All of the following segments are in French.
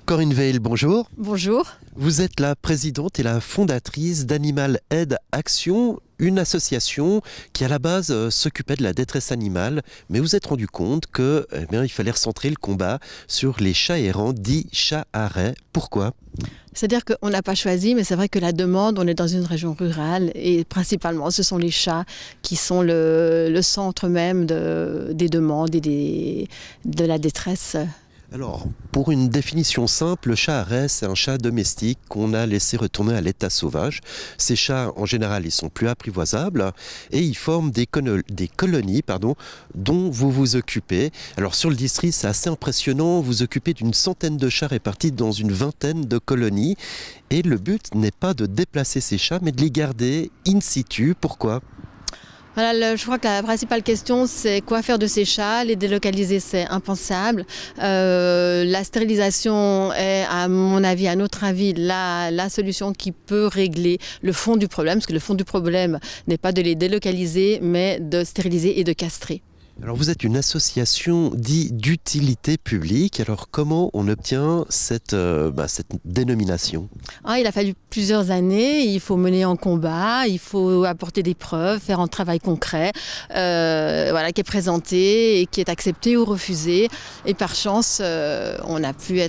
Corinne Veil, bonjour. Bonjour. Vous êtes la présidente et la fondatrice d'Animal Aide Action, une association qui à la base s'occupait de la détresse animale, mais vous êtes rendu compte que, il fallait recentrer le combat sur les chats errants, dits chats arrêts. Pourquoi ? C'est-à-dire qu'on n'a pas choisi, mais c'est vrai que la demande, on est dans une région rurale et principalement ce sont les chats qui sont le centre même des demandes et de la détresse. Alors, pour une définition simple, le chat arrêt, c'est un chat domestique qu'on a laissé retourner à l'état sauvage. Ces chats, en général, ils sont plus apprivoisables et ils forment des colonies dont vous vous occupez. Alors, sur le district, c'est assez impressionnant. Vous occupez d'une centaine de chats répartis dans une vingtaine de colonies. Et le but n'est pas de déplacer ces chats, mais de les garder in situ. Pourquoi ? Voilà, je crois que la principale question, c'est quoi faire de ces chats. Les délocaliser, c'est impensable. La stérilisation est, à mon avis, à notre avis, la solution qui peut régler le fond du problème. Parce que le fond du problème n'est pas de les délocaliser, mais de stériliser et de castrer. Alors vous êtes une association dite d'utilité publique, alors comment on obtient cette dénomination ? Il a fallu plusieurs années, il faut mener en combat, il faut apporter des preuves, faire un travail concret qui est présenté et qui est accepté ou refusé. Et par chance, on a pu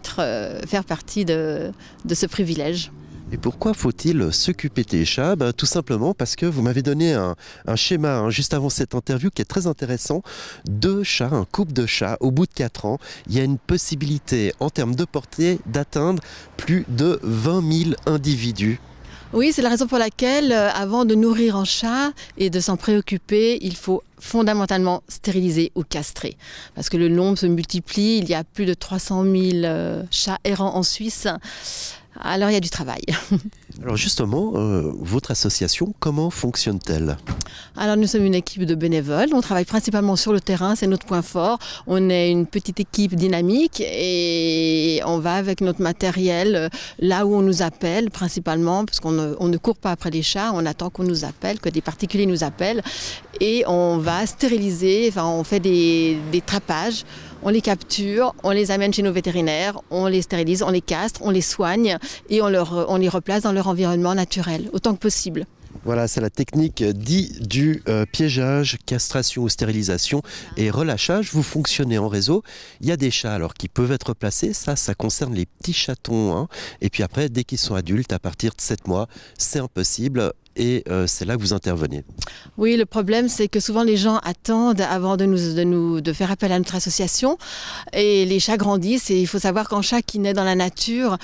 faire partie de ce privilège. Et pourquoi faut-il s'occuper des chats ? Tout simplement parce que vous m'avez donné un schéma juste avant cette interview qui est très intéressant. 2 chats, un couple de chats, au bout de 4 ans, il y a une possibilité en termes de portée d'atteindre plus de 20 000 individus. Oui, c'est la raison pour laquelle, avant de nourrir un chat et de s'en préoccuper, il faut fondamentalement stériliser ou castrer. Parce que le nombre se multiplie, il y a plus de 300 000 chats errants en Suisse. Alors il y a du travail. Alors justement, votre association, comment fonctionne-t-elle ? Alors nous sommes une équipe de bénévoles, on travaille principalement sur le terrain, c'est notre point fort. On est une petite équipe dynamique et on va avec notre matériel là où on nous appelle principalement, parce qu'on ne court pas après les chats, on attend qu'on nous appelle, que des particuliers nous appellent et on va stériliser, on fait des trappages. On les capture, on les amène chez nos vétérinaires, on les stérilise, on les castre, on les soigne et on les replace dans leur environnement naturel, autant que possible. Voilà, c'est la technique dite du piégeage, castration ou stérilisation et relâchage. Vous fonctionnez en réseau. Il y a des chats alors qui peuvent être placés. Ça concerne les petits chatons. Et puis après, dès qu'ils sont adultes, à partir de 7 mois, c'est impossible. Et c'est là que vous intervenez. Oui, le problème, c'est que souvent les gens attendent avant de faire appel à notre association. Et les chats grandissent. Et il faut savoir qu'un chat qui naît dans la nature,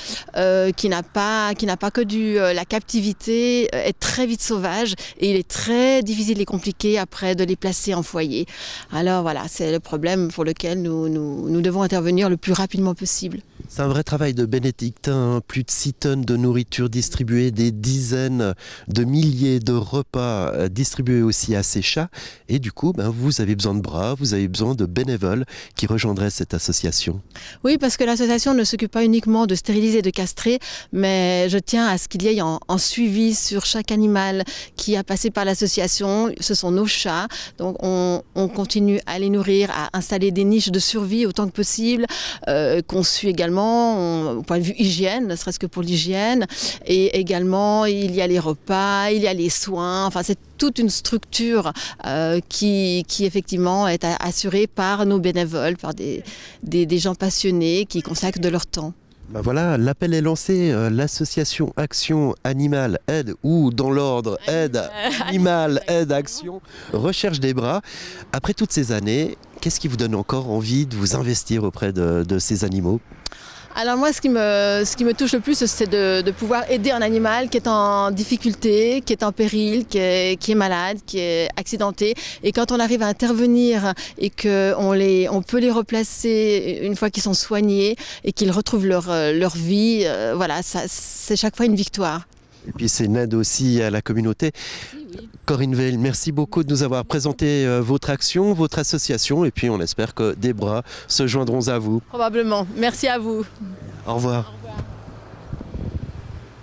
qui n'a pas que la captivité, est très vite sauvage. Et il est très difficile et compliqué après de les placer en foyer. Alors voilà, c'est le problème pour lequel nous devons intervenir le plus rapidement possible. C'est un vrai travail de bénédictin. Plus de 6 tonnes de nourriture distribuée, des dizaines de milliers de repas distribués aussi à ces chats. Et du coup, vous avez besoin de bras, vous avez besoin de bénévoles qui rejoindraient cette association. Oui, parce que l'association ne s'occupe pas uniquement de stériliser et de castrer, mais je tiens à ce qu'il y ait un suivi sur chaque animal qui a passé par l'association. Ce sont nos chats. Donc on continue à les nourrir, à installer des niches de survie autant que possible, qu'on suit également au point de vue hygiène, ne serait-ce que pour l'hygiène. Et également, il y a les repas, il y a les soins. C'est toute une structure qui effectivement est assurée par nos bénévoles, par des gens passionnés qui consacrent de leur temps. Voilà, l'appel est lancé, l'association Action Animal Aide, ou dans l'ordre Aide Animal Aide Action, recherche des bras. Après toutes ces années, qu'est-ce qui vous donne encore envie de vous investir auprès de ces animaux ? Alors moi, ce qui me touche le plus, c'est de pouvoir aider un animal qui est en difficulté, qui est en péril, qui est malade, qui est accidenté. Et quand on arrive à intervenir et qu'on peut les replacer une fois qu'ils sont soignés et qu'ils retrouvent leur vie, c'est chaque fois une victoire. Et puis c'est une aide aussi à la communauté. Oui. Corinne Veil, merci beaucoup de nous avoir présenté votre action, votre association, et puis on espère que des bras se joindront à vous. Probablement. Merci à vous. Au revoir. Au revoir.